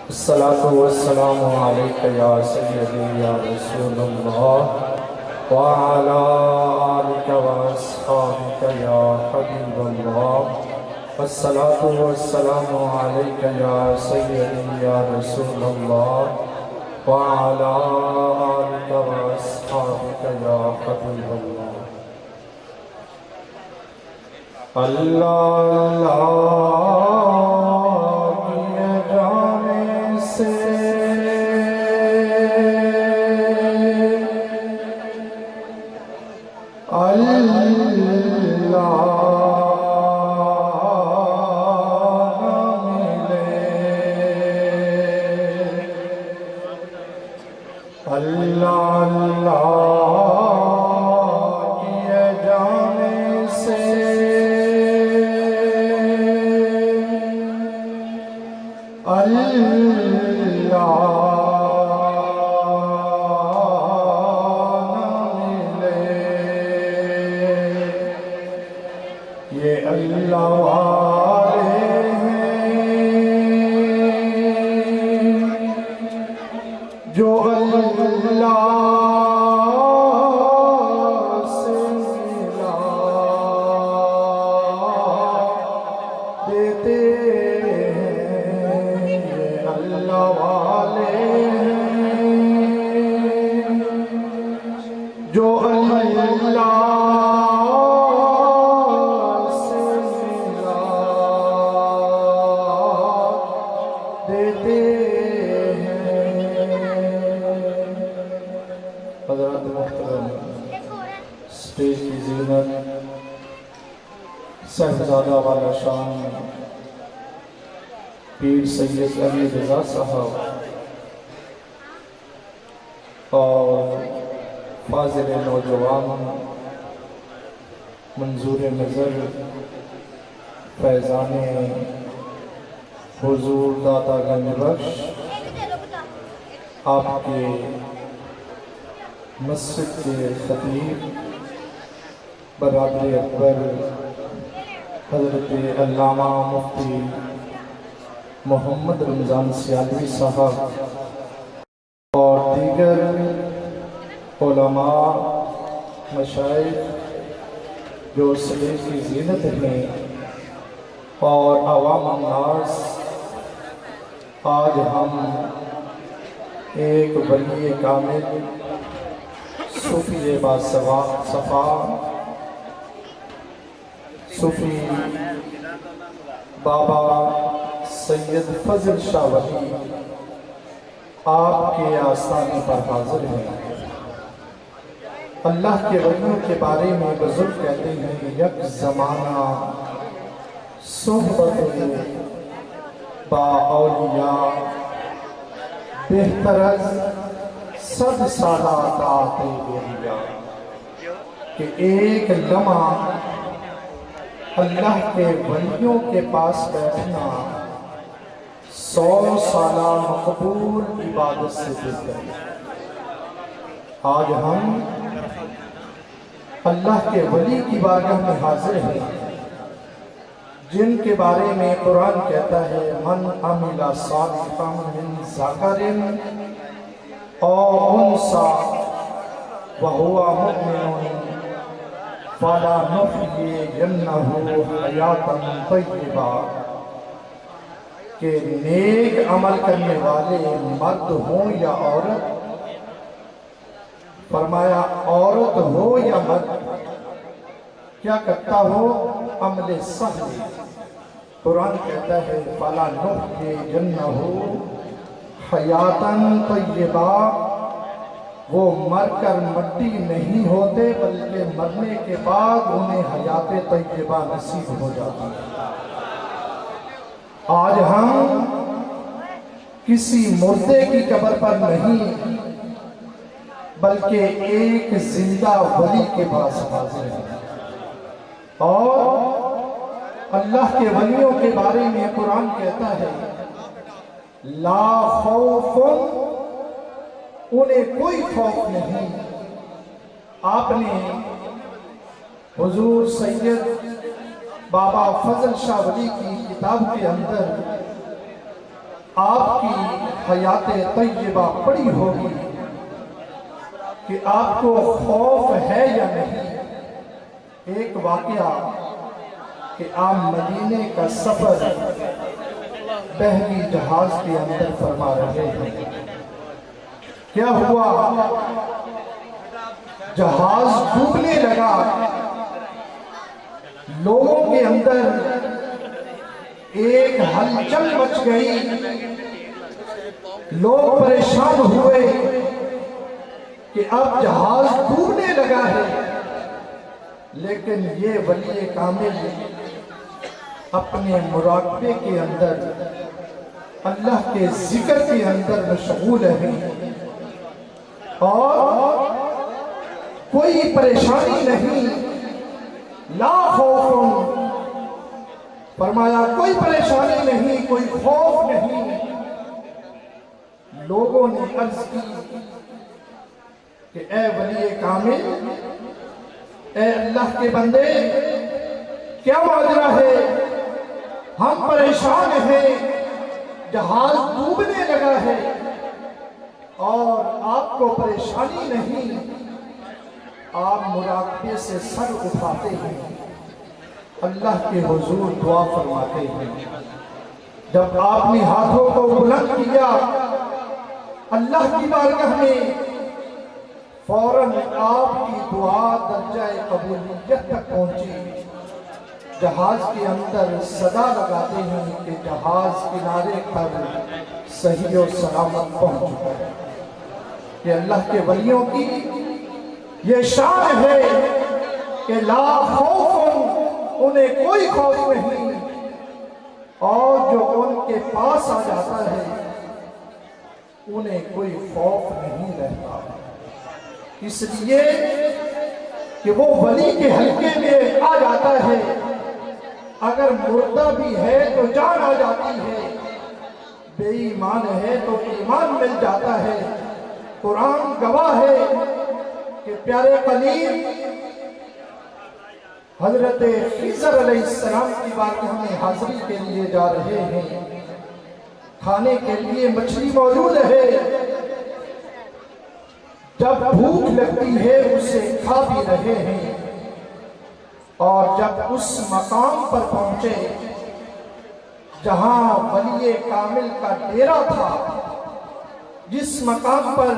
الصلاة والسلام عليك يا سيدي يا رسول الله وعلى آلك وأصحابك يا حبيب الله. الصلاة والسلام عليك يا سيدي يا رسول الله وعلى آلك وأصحابك يا حبيب الله. اللہ کی جانے سے یہ اللہ والے ہیں جو اللہ سے ملا دیتے ہیں. یہ اللہ والے ہیں جو اللہ اسٹیج کی زینت صاحبزادہ والا شان پیر سید علی رضا صاحب اور فاضل نوجوان منظور نظر فیضان حضور داتا گنج بخش آپ کے مسجد کے خطیب برادر اکبر حضرت علامہ مفتی محمد رمضان سیالوی صاحب اور دیگر علماء مشائخ جو اسٹیج کی زینت ہیں اور عوام الناس، آج ہم ایک ولی کامل صوفی باصفا صوفی بابا سید فضل شاہ ولی آپ کے آستانے پر حاضر ہیں. اللہ کے ولیوں کے بارے میں بزرگ کہتے ہیں یک زمانہ صحبت با اولیاء بہتر از 100 سالہ طاعت گریا. کہ ایک لمحہ اللہ کے ولیوں کے پاس بیٹھنا 100 سالہ مقبول عبادت سے بہتر ہے. آج ہم اللہ کے ولی کی بارگاہ میں حاضر ہیں جن کے بارے میں قرآن کہتا ہے من عمل صالحا من ذکر او انثى وهو مؤمن فلنحيينه حیاۃ طیبہ. کہ نیک عمل کرنے والے مرد ہوں یا عورت، فرمایا عورت ہو یا مرد، کیا کرتا ہو؟ عمل صالح. قرآن کہتا ہے فَلَنُحْيِيَنَّهُ حَيَاةً طَيِّبَةً. وہ مر کر مٹی نہیں ہوتے بلکہ مرنے کے بعد انہیں حیات طیبہ نصیب ہو جاتی ہے. آج ہم کسی مردے کی قبر پر نہیں بلکہ ایک زندہ ولی کے پاس حاضر ہیں. اور اللہ کے ولیوں کے بارے میں قرآن کہتا ہے لا خوف، انہیں کوئی خوف نہیں. آپ نے حضور سید بابا فضل شاہ ولی کی کتاب کے اندر آپ کی حیات طیبہ پڑھی ہوگی کہ آپ کو خوف ہے یا نہیں۔ ایک واقعہ کہ آپ مدینے کا سفر بحری جہاز کے اندر فرما رہے ہیں۔ کیا ہوا؟ جہاز ڈوبنے لگا، لوگوں کے اندر ایک ہلچل مچ گئی، لوگ پریشان ہوئے کہ اب جہاز ڈوبنے لگا ہے، لیکن یہ ولی کامل اپنے مراقبے کے اندر، اللہ کے ذکر کے اندر مشغول ہیں اور کوئی پریشانی نہیں۔ لا خوف، فرمایا کوئی پریشانی نہیں، کوئی خوف نہیں۔ لوگوں نے عرض کی کہ اے ولی کامل، اے اللہ کے بندے، کیا ماجرا ہے؟ ہم پریشان ہیں، جہاز ڈوبنے لگا ہے اور آپ کو پریشانی نہیں۔ آپ مراقبے سے سر اٹھاتے ہیں، اللہ کے حضور دعا فرماتے ہیں۔ جب آپ نے ہاتھوں کو بلند کیا اللہ کی بارگاہ میں، فوراً آپ کی دعا درجہ قبولیت تک پہنچی۔ جہاز کے اندر صدا لگاتے ہیں کہ جہاز کنارے پر صحیح و سلامت پہنچ چکا ہے۔ کہ اللہ کے ولیوں کی یہ شان ہے کہ لا خوف، انہیں کوئی خوف نہیں، اور جو ان کے پاس آ جاتا ہے انہیں کوئی خوف نہیں رہتا، اس لیے کہ وہ ولی کے حلقے میں آ جاتا ہے۔ اگر مردہ بھی ہے تو جان آ جاتی ہے، بے ایمان ہے تو ایمان مل جاتا ہے۔ قرآن گواہ ہے کہ پیارے قلیل حضرت خضر علیہ السلام کی بارگاہ میں حاضری کے لیے جا رہے ہیں، کھانے کے لیے مچھلی موجود ہے، جب بھوک لگتی ہے اسے کھا بھی رہے ہیں، اور جب اس مقام پر پہنچے جہاں ولی کامل کا ڈیرا تھا، جس مقام پر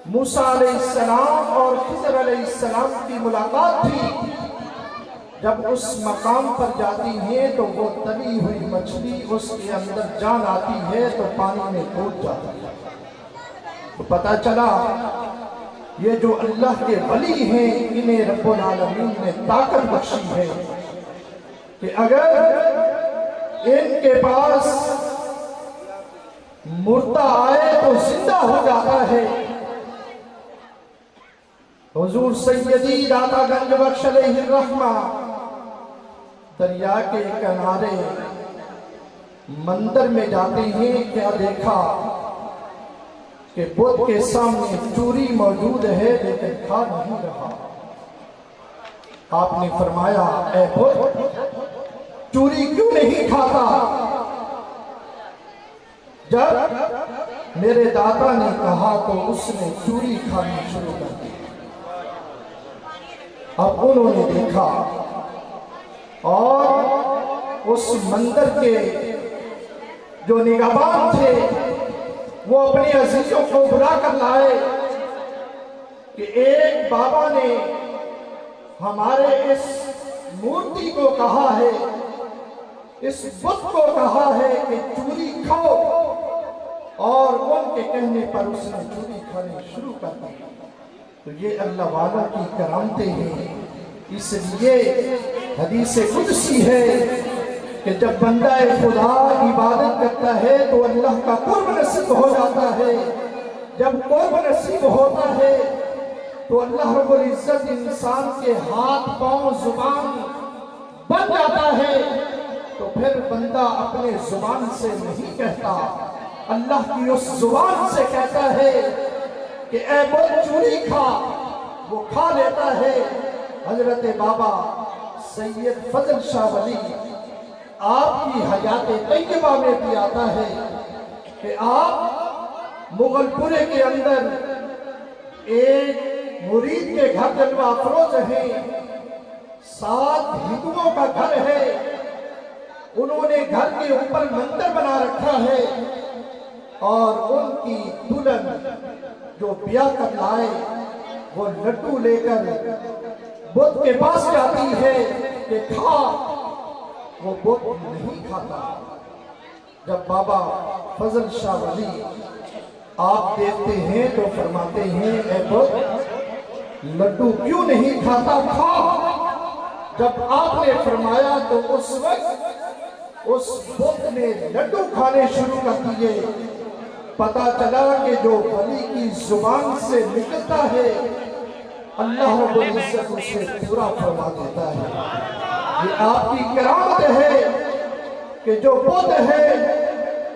موسیٰ علیہ السلام اور خضر علیہ السلام کی ملاقات تھی، جب اس مقام پر جاتی ہیں تو وہ تلی ہوئی مچھلی اس کے اندر جان آتی ہے تو پانی میں کود جاتی ہے۔ تو پتہ چلا یہ جو اللہ کے ولی ہیں انہیں رب العالمین نے طاقت بخشی ہے کہ اگر ان کے پاس مردہ آئے تو زندہ ہو جاتا ہے۔ حضور سیدی داتا گنج بخش علیہ الرحمہ دریا کے کنارے مندر میں جاتے ہیں، کیا دیکھا کہ بت کے سامنے چوری موجود ہے لیکن کھا نہیں رہا۔ آپ نے فرمایا اے بت، چوری کیوں نہیں کھاتا؟ جب میرے داتا نے کہا تو اس نے چوری کھانی شروع کر دی۔ اب انہوں نے دیکھا اور اس مندر کے جو نگہبان تھے وہ اپنے عزیزوں کو بلا کر لائے کہ ایک بابا نے ہمارے اس مورتی کو کہا ہے، اس بت کو کہا ہے کہ چوری کھاؤ، اور ان کے کہنے پر اس نے چوری کھانے شروع کر دی۔ تو یہ اللہ والا کی کرامتیں ہیں، اس لیے حدیث قدسی ہے کہ جب بندہ خدا عبادت کرتا ہے تو اللہ کا قرب نصیب ہو جاتا ہے۔ جب قرب نصیب ہوتا ہے تو اللہ رب العزت انسان کے ہاتھ پاؤں زبان بن جاتا ہے، تو پھر بندہ اپنے زبان سے نہیں کہتا، اللہ کی اس زبان سے کہتا ہے کہ اے وہ چوری کھا، وہ کھا لیتا ہے۔ حضرت بابا سید فضل شاہ ولی آپ کی حیات طیبہ میں بھی آتا ہے کہ آپ مغل پورے کے اندر ایک مرید کے گھر جلوہ افروز ہیں، 7 ہندوؤں کا گھر ہے، انہوں نے گھر کے اوپر مندر بنا رکھا ہے، اور ان کی دلہن جو بیاہ کر لائے وہ لڈو لے کر بدھ کے پاس جاتی ہے کہ کھا، وہ بدھ نہیں کھاتا۔ جب بابا فضل شاہ ولی آپ دیکھتے ہیں تو فرماتے ہیں اے بدھ لڈو کیوں نہیں کھاتا، کھا۔ جب آپ نے فرمایا تو اس وقت اس بدھ نے لڈو کھانے شروع کر دیے۔ پتا چلا کہ جو ولی کی زبان سے نکلتا ہے اللہ رب العزت اسے پورا فرما دیتا ہے۔ یہ آپ کی کرامت ہے کہ جو بدھ ہے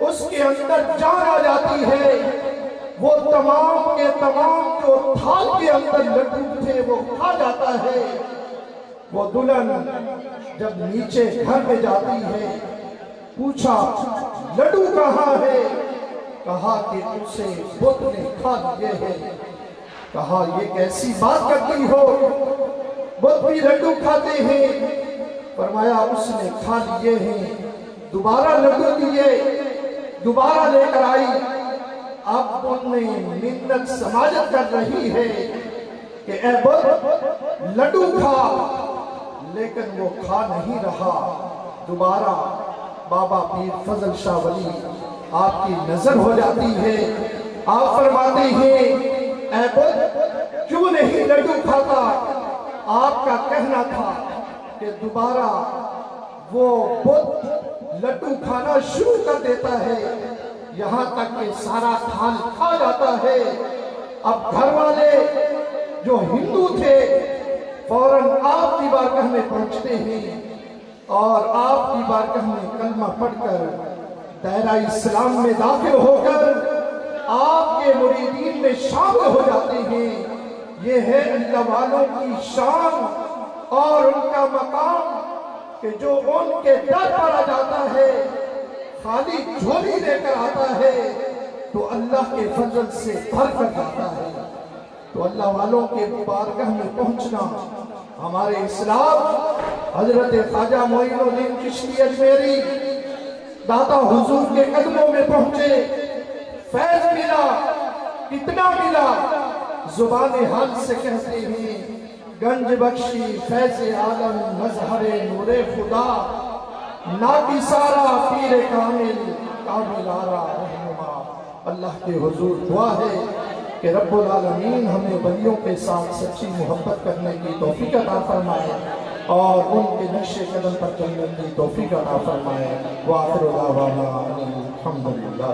اس کے اندر جان آ جاتی ہے، وہ تمام کے تمام جو تھال کے اندر لڈو تھے وہ کھا جاتا ہے۔ وہ دلہن جب نیچے گھر میں جاتی ہے پوچھا لڈو کہاں ہے، کہا کہ اسے بدھ نے کھا لیے ہیں۔ کہا یہ کیسی بات کرتی ہو، بدھ بھی لڈو کھاتے ہیں۔ فرمایا اس نے کھا لیے ہیں۔ دوبارہ لڈو دیے، دوبارہ لے کر آئی۔ اب ان میں منت سماجت کر رہی ہے کہ اے بدھ لڈو کھا، لیکن وہ کھا نہیں رہا۔ دوبارہ بابا پیر فضل شاہ ولی آپ کی نظر ہو جاتی ہے، آپ فرماتے ہیں اے بدھ کیوں نہیں لڈو کھاتا؟ آپ کا کہنا تھا کہ دوبارہ وہ بدھ لڈو کھانا شروع کر دیتا ہے، یہاں تک کہ سارا تھال کھا جاتا ہے۔ اب گھر والے جو ہندو تھے فوراً آپ کی بارگاہ میں پہنچتے ہیں اور آپ کی بارگاہ میں کلمہ پڑھ کر دائرہ اسلام میں داخل ہو کر آپ کے مریدین میں شامل ہو جاتے ہیں۔ یہ ہے اللہ والوں کی شان اور ان کا مقام کہ جو ان کے در پر آ جاتا ہے خالی جھولی لے کر آتا ہے تو اللہ کے فضل سے بھر کر جاتا ہے۔ تو اللہ والوں کے بارگاہ میں پہنچنا ہمارے اسلام حضرت خواجہ معین الدین چشتی اجمیری داتا حضور کے قدموں میں پہنچے، فیض ملا، کتنا ملا، زبان حال سے کہتے ہیں گنج بخشی فیض عالم مظہر نور خدا، ناکی سارا پیر کامل کامل آرا رہنما۔ اللہ کے حضور دعا ہے کہ رب العالمین ہمیں ولیوں کے ساتھ سچی محبت کرنے کی توفیق عطا فرمائے اور ان کے نقش قدم پر چلنے کی توفیق عطا فرمائے۔ وآخر دعوانا الحمدللہ۔